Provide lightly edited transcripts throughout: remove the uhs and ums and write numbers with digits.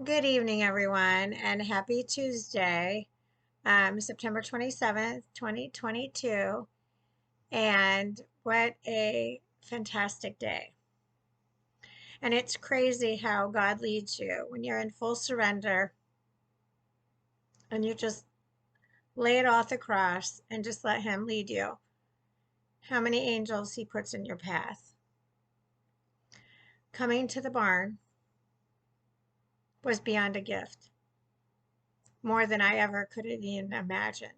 Good evening, everyone, and happy Tuesday, September 27th, 2022. And what a fantastic day. And it's crazy how God leads you when you're in full surrender and you just lay it off the cross and just let Him lead you. How many angels He puts in your path. Coming to the barn was beyond a gift, more than I ever could have even imagined.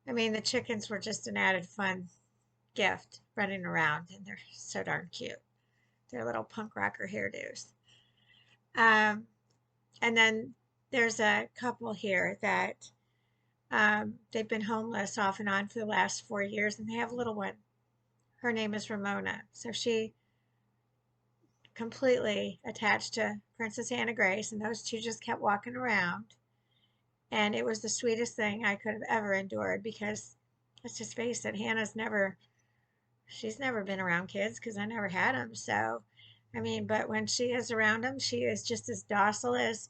I mean, the chickens were just an added fun gift running around, and they're so darn cute. They're little punk rocker hairdos. Um, and then there's a couple here that they've been homeless off and on for the last 4 years, and they have a little one. Her name is Ramona. So she completely attached to Princess Anna Grace, and those two just kept walking around. And it was the sweetest thing I could have ever endured because let's just face it, she's never been around kids because I never had them. So, I mean, but when she is around them, she is just as docile as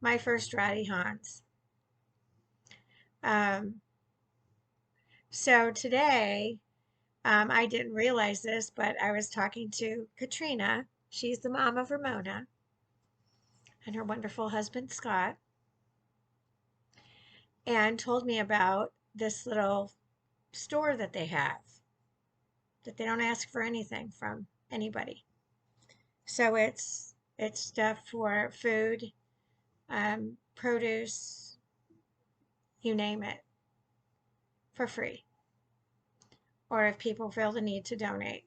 my first Rowdy Hans. Um, so today, I didn't realize this, but I was talking to Katrina. She's the mom of Ramona and her wonderful husband, Scott, and told me about this little store that they have, that they don't ask for anything from anybody. So it's stuff for food, produce, you name it, for free, or if people feel the need to donate.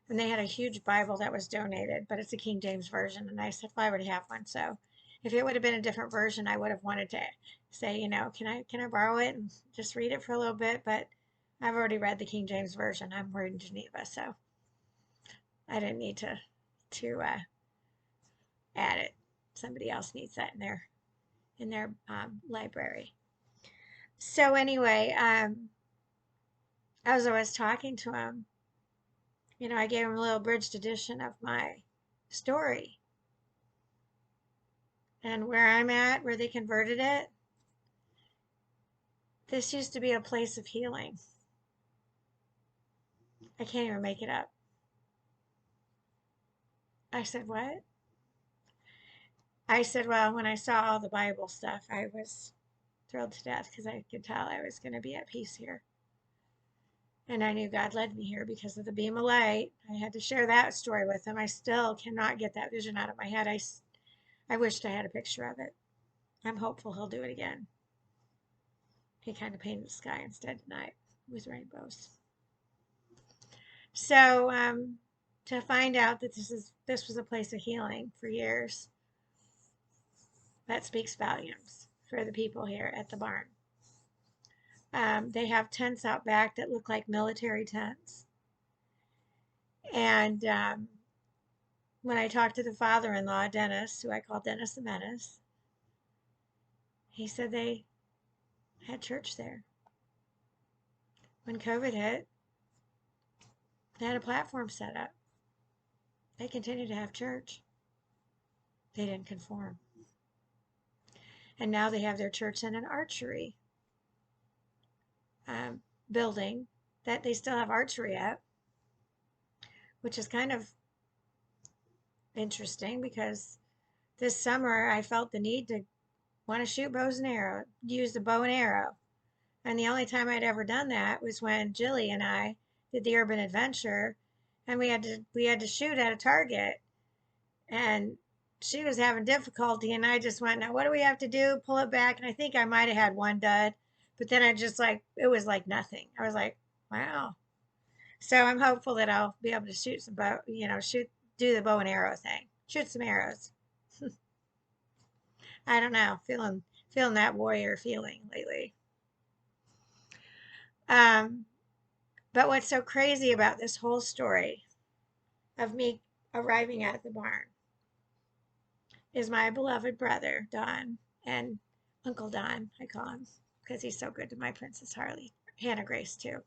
And they had a huge Bible that was donated, but it's a King James version. And I said, well, I already have one. So if it would have been a different version, I would have wanted to say, can I borrow it and just read it for a little bit? But I've already read the King James version. I'm in Geneva, so I didn't need to add it. Somebody else needs that in their library. So anyway, as I was talking to him, I gave him a little abridged edition of my story. And where I'm at, where they converted it, this used to be a place of healing. I can't even make it up. I said, what? I said, well, when I saw all the Bible stuff, I was thrilled to death because I could tell I was going to be at peace here. And I knew God led me here because of the beam of light. I had to share that story with him. I still cannot get that vision out of my head. I wished I had a picture of it. I'm hopeful he'll do it again. He kind of painted the sky instead tonight with rainbows. So to find out that this was a place of healing for years, that speaks volumes for the people here at the barn. They have tents out back that look like military tents. And when I talked to the father-in-law, Dennis, who I call Dennis the Menace, he said they had church there. When COVID hit, they had a platform set up. They continued to have church. They didn't conform. And now they have their church in an archery building that they still have archery at, which is kind of interesting because this summer I felt the need to want to shoot bows and arrow, use the bow and arrow. And the only time I'd ever done that was when Jilly and I did the urban adventure and we had to shoot at a target and she was having difficulty and I just went, now what do we have to do? Pull it back. And I think I might have had one dud, but then it was like nothing. I was like, wow. So I'm hopeful that I'll be able to shoot some bow, do the bow and arrow thing, shoot some arrows. I don't know, feeling that warrior feeling lately. But what's so crazy about this whole story of me arriving at the barn is my beloved brother, Don, and Uncle Don, I call him, because he's so good to my Princess Hannah Grace, too.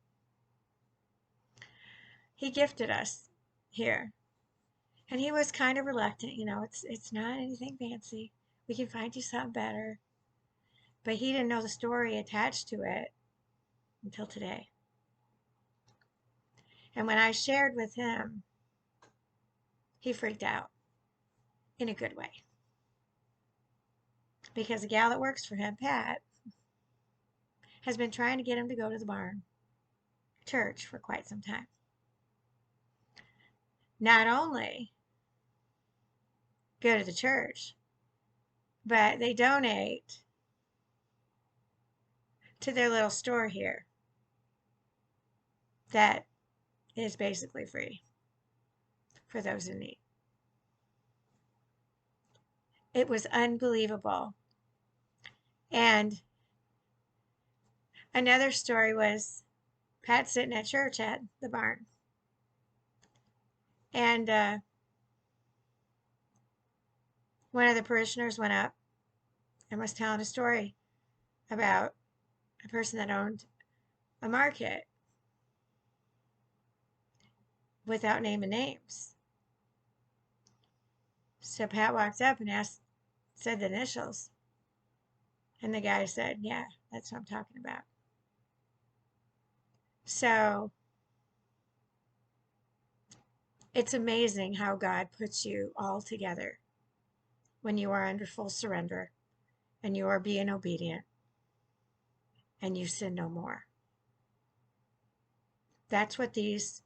He gifted us here. And he was kind of reluctant, it's not anything fancy. We can find you something better. But he didn't know the story attached to it until today. And when I shared with him, he freaked out in a good way. Because the gal that works for him, Pat, has been trying to get him to go to the barn church for quite some time. Not only go to the church, but they donate to their little store here that is basically free for those in need. It was unbelievable. And another story was Pat sitting at church at the barn. And one of the parishioners went up and was telling a story about a person that owned a market without naming names. So Pat walked up and said the initials. And the guy said, yeah, that's what I'm talking about. So it's amazing how God puts you all together when you are under full surrender and you are being obedient and you sin no more. That's what these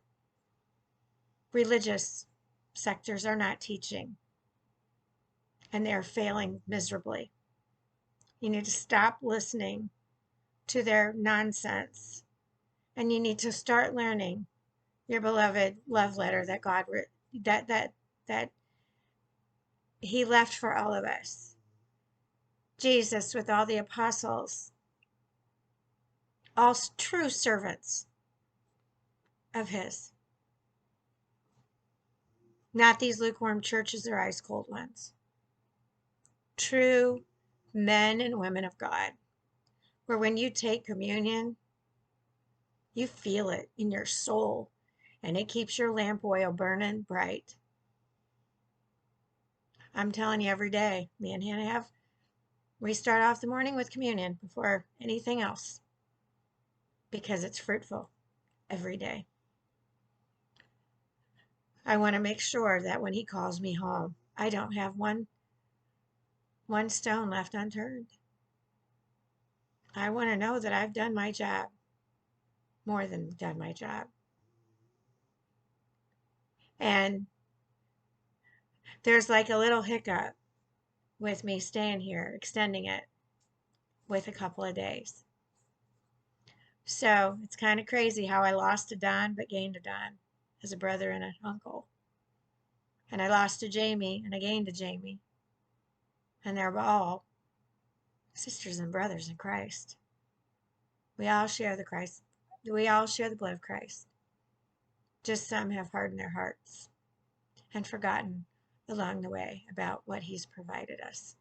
religious sectors are not teaching. And they're failing miserably. You need to stop listening to their nonsense. And you need to start learning your beloved love letter that God that he left for all of us. Jesus with all the apostles, all true servants of his. Not these lukewarm churches or ice cold ones. True men and women of God, where when you take communion, you feel it in your soul, and it keeps your lamp oil burning bright. I'm telling you, every day, me and Hannah we start off the morning with communion before anything else, because it's fruitful every day. I want to make sure that when he calls me home, I don't have one stone left unturned. I want to know that I've done my job, more than done my job. And there's like a little hiccup with me staying here, extending it with a couple of days. So it's kind of crazy how I lost a Don but gained a Don as a brother and an uncle. And I lost a Jamie and I gained a Jamie. And they're all sisters and brothers in Christ. We all share the Christ. We all share the blood of Christ. Just some have hardened their hearts and forgotten along the way about what he's provided us.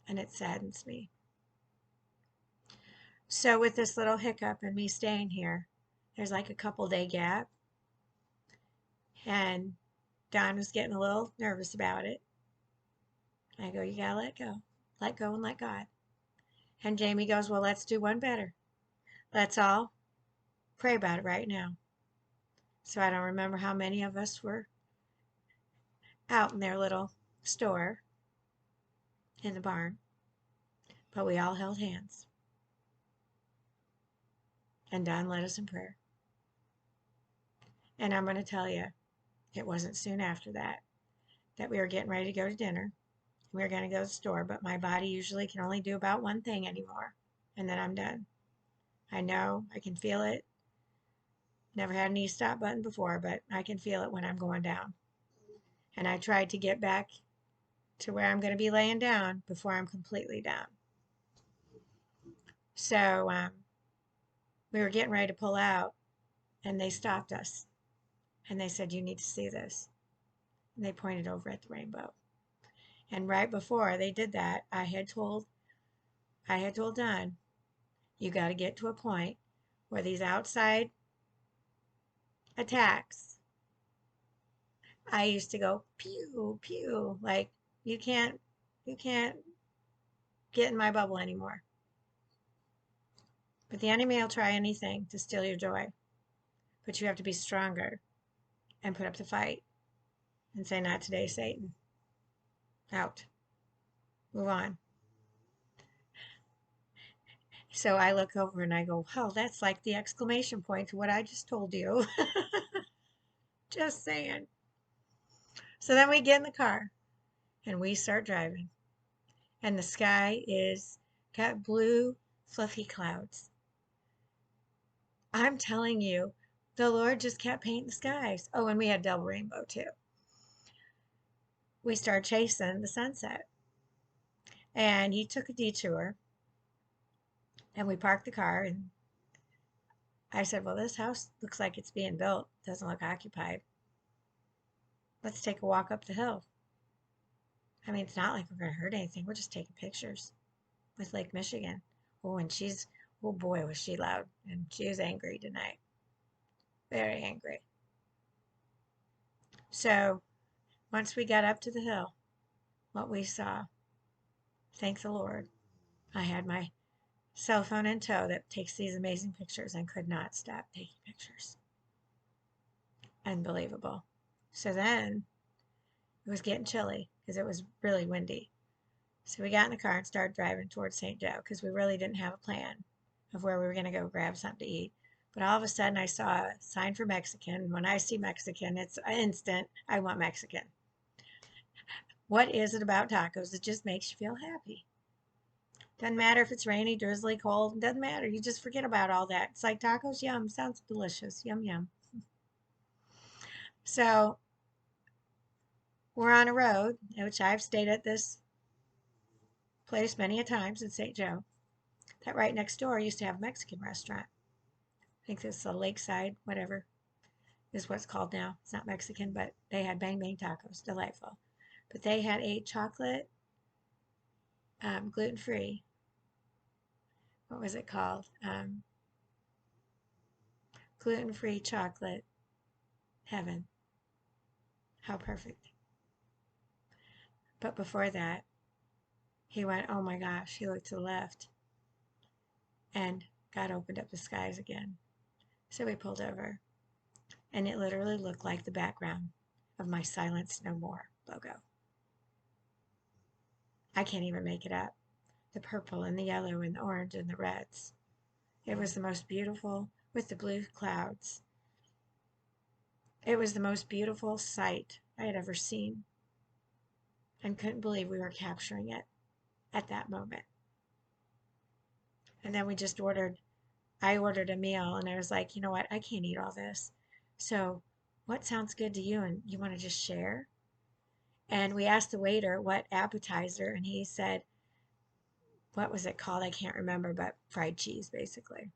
And it saddens me. So with this little hiccup and me staying here, there's like a couple-day gap. And Don was getting a little nervous about it. I go, you gotta let go. Let go and let God. And Jamie goes, well, let's do one better. Let's all pray about it right now. So I don't remember how many of us were out in their little store in the barn, but we all held hands. And Don led us in prayer. And I'm going to tell you, it wasn't soon after that we were getting ready to go to dinner. We were going to go to the store, but my body usually can only do about one thing anymore, and then I'm done. I know, I can feel it. Never had an e-stop button before, but I can feel it when I'm going down. And I tried to get back to where I'm going to be laying down before I'm completely down. So we were getting ready to pull out, and they stopped us. And they said, you need to see this. And they pointed over at the rainbow. And right before they did that, I had told Don, you got to get to a point where these outside attacks I used to go pew, pew, like you can't, you can't get in my bubble anymore. But the enemy will try anything to steal your joy. But you have to be stronger and put up the fight and say, not today, Satan. Out. Move on. So I look over and I go, wow, that's like the exclamation point to what I just told you. Just saying. So then we get in the car and we start driving. And the sky is got blue, fluffy clouds. I'm telling you, the Lord just kept painting the skies. Oh, and we had double rainbow too. We started chasing the sunset. And he took a detour and we parked the car. And I said, well, this house looks like it's being built. Doesn't look occupied. Let's take a walk up the hill. I mean, it's not like we're going to hurt anything. We're just taking pictures with Lake Michigan. Oh, and oh boy, was she loud. And she was angry tonight. Very angry. So once we got up to the hill, what we saw, thank the Lord, I had my cell phone in tow that takes these amazing pictures and could not stop taking pictures. Unbelievable. So then it was getting chilly because it was really windy. So we got in the car and started driving towards St. Joe because we really didn't have a plan of where we were going to go grab something to eat. But all of a sudden I saw a sign for Mexican. When I see Mexican, it's instant. I want Mexican. What is it about tacos that just makes you feel happy? Doesn't matter if it's rainy, drizzly, cold. Doesn't matter. You just forget about all that. It's like tacos, yum. Sounds delicious. Yum, yum. So we're on a road, which I've stayed at this place many a times in St. Joe, that right next door used to have a Mexican restaurant. I think it's a Lakeside, whatever is what's called now. It's not Mexican, but they had bang bang tacos. Delightful. But they had a chocolate, gluten-free, what was it called? Gluten-free chocolate heaven. How perfect. But before that, he went, oh my gosh, he looked to the left and God opened up the skies again. So we pulled over and it literally looked like the background of my Silence No More logo. I can't even make it up. The purple and the yellow and the orange and the reds. It was the most beautiful with the blue clouds. It was the most beautiful sight I had ever seen and couldn't believe we were capturing it at that moment. And then I ordered a meal and I was like, you know what? I can't eat all this. So what sounds good to you and you want to just share? And we asked the waiter what appetizer and he said, what was it called? I can't remember, but fried cheese basically.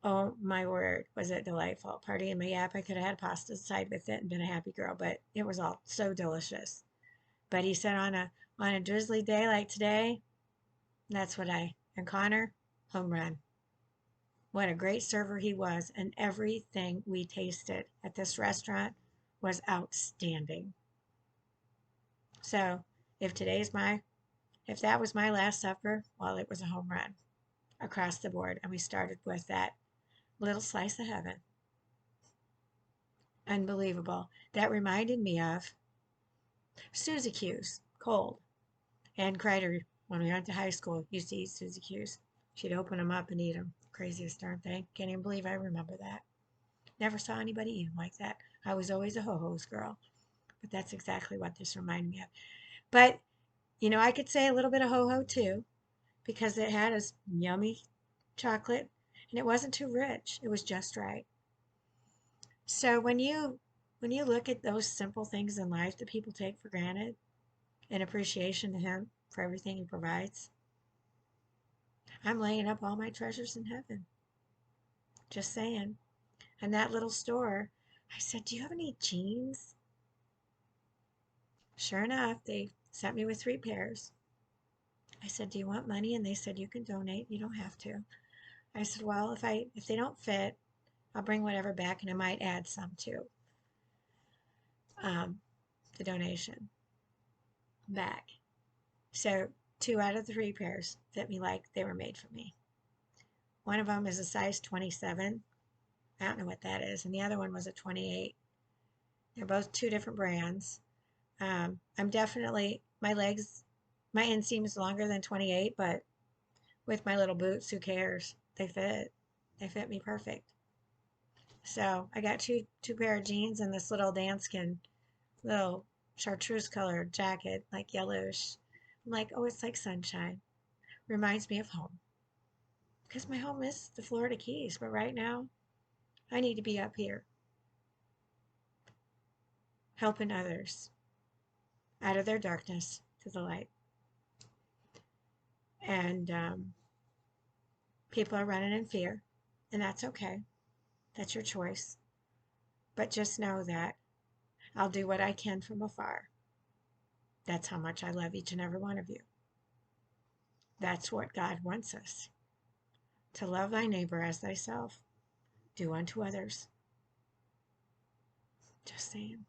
Oh my word, was it delightful. Party in my yap. I could have had pasta side with it and been a happy girl, but it was all so delicious. But he said on a drizzly day like today, that's what and Connor, home run. What a great server he was, and everything we tasted at this restaurant was outstanding. So if that was my last supper, well, it was a home run across the board. And we started with that little slice of heaven. Unbelievable. That reminded me of Suzy Q's, cold. And Kreider, when we went to high school, used to eat Suzy Q's. She'd open them up and eat them. Craziest darn thing. Can't even believe I remember that. Never saw anybody eat them like that. I was always a ho-hos girl. But that's exactly what this reminded me of. But, I could say a little bit of ho-ho too, because it had a yummy chocolate, and it wasn't too rich. It was just right. So when you look at those simple things in life that people take for granted, in appreciation to him for everything he provides, I'm laying up all my treasures in heaven. Just saying. And that little store, I said, do you have any jeans? Sure enough, they sent me with 3 pairs. I said, do you want money? And they said, you can donate. You don't have to. I said, well, if they don't fit, I'll bring whatever back and I might add some too. um, the donation back. So 2 out of 3 pairs fit me like they were made for me. One of them is a size 27. I don't know what that is. And the other one was a 28. They're both 2 different brands. I'm definitely, my legs, my inseam is longer than 28, but with my little boots, who cares? They fit. They fit me perfect. So I got two pair of jeans and this little danskin, little chartreuse colored jacket, like yellowish. I'm like, oh, it's like sunshine. Reminds me of home. Because my home is the Florida Keys, but right now I need to be up here helping others out of their darkness to the light. And people are running in fear, and that's okay. That's your choice. But just know that I'll do what I can from afar. That's how much I love each and every one of you. That's what God wants us to love thy neighbor as thyself. Do unto others. Just saying.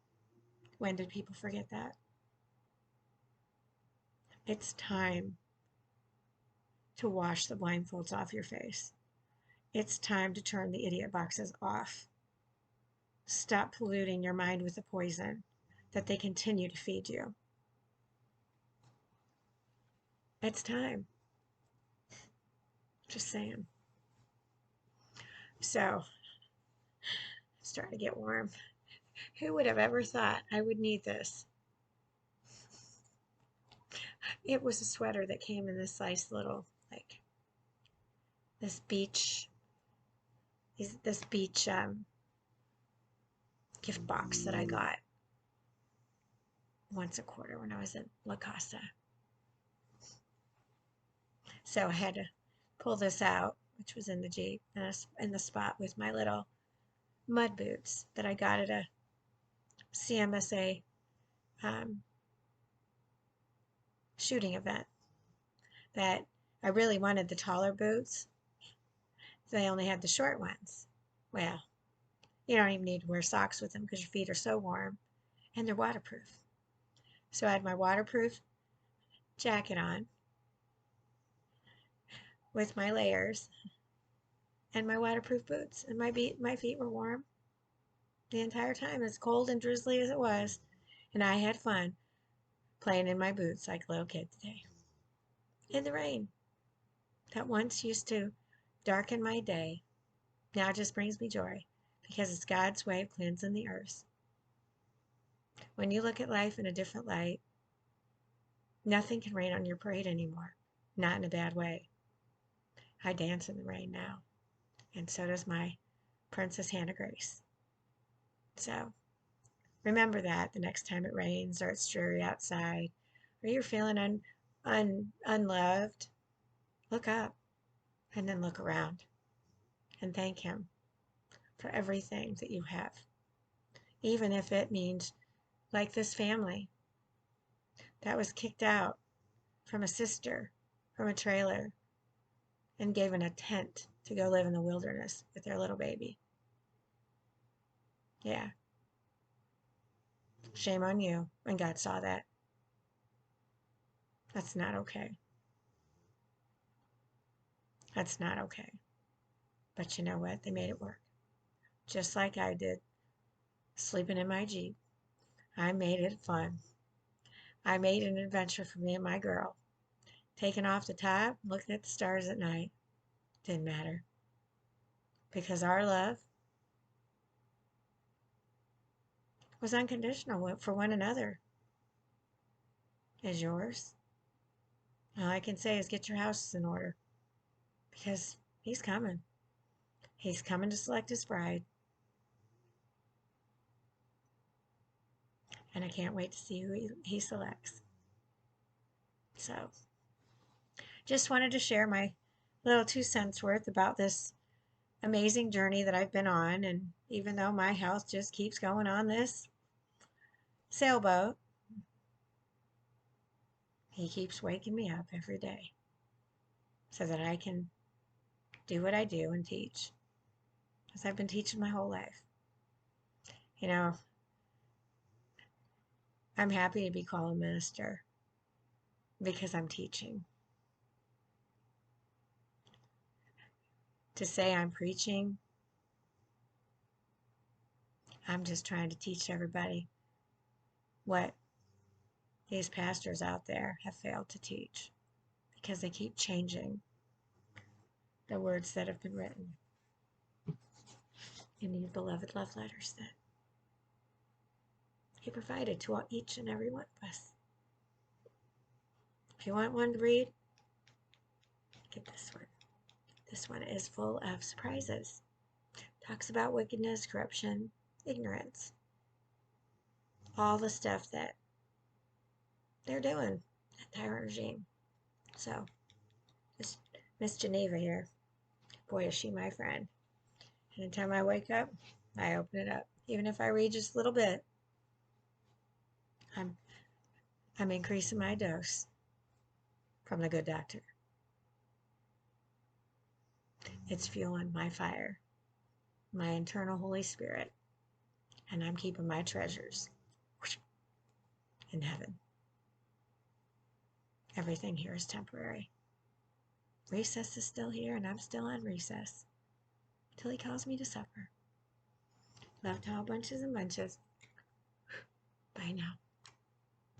When did people forget that? It's time to wash the blindfolds off your face. It's time to turn the idiot boxes off. Stop polluting your mind with the poison that they continue to feed you. It's time. Just saying. So, it's starting to get warm. Who would have ever thought I would need this? It was a sweater that came in this nice little, like, this beach gift box that I got once a quarter when I was in La Casa. So I had to pull this out, which was in the Jeep, in the spot with my little mud boots that I got at a CMSA shooting event. That I really wanted the taller boots. They only had the short ones. Well, you don't even need to wear socks with them because your feet are so warm, and they're waterproof. So I had my waterproof jacket on with my layers and my waterproof boots, and my feet were warm the entire time, as cold and drizzly as it was, and I had fun playing in my boots like a little kid today in the rain that once used to darken my day now just brings me joy because it's God's way of cleansing the earth. When you look at life in a different light, nothing can rain on your parade anymore, not in a bad way. I dance in the rain now, and so does my Princess Hannah Grace. So remember that the next time it rains or it's dreary outside or you're feeling unloved, look up and then look around and thank Him for everything that you have. Even if it means, like this family that was kicked out from a sister from a trailer and given a tent to go live in the wilderness with their little baby. Yeah. Shame on you when God saw that. That's not okay. That's not okay. But you know what? They made it work. Just like I did, sleeping in my Jeep. I made it fun. I made an adventure for me and my girl. Taking off the top, looking at the stars at night. Didn't matter. Because our love was unconditional for one another. Is yours? All I can say is get your houses in order. Because He's coming. He's coming to select His bride. And I can't wait to see who he selects. So, just wanted to share my little 2 cents worth about this amazing journey that I've been on. And even though my health just keeps going on this sailboat, He keeps waking me up every day so that I can do what I do and teach, as I've been teaching my whole life. You know, I'm happy to be called a minister because I'm teaching. To say I'm preaching, I'm just trying to teach everybody what these pastors out there have failed to teach because they keep changing the words that have been written in these beloved love letters that He provided to each and every one of us. If you want one to read, get this one. This one is full of surprises. Talks about wickedness, corruption, ignorance, all the stuff that they're doing, that tyrant regime. So, Miss Geneva here, boy, is she my friend. Anytime I wake up, I open it up. Even if I read just a little bit, I'm increasing my dose from the good doctor. It's fueling my fire, my internal Holy Spirit, and I'm keeping my treasures in heaven. Everything here is temporary. Recess is still here, and I'm still on recess till He calls me to supper. Love to all bunches and bunches. Bye now.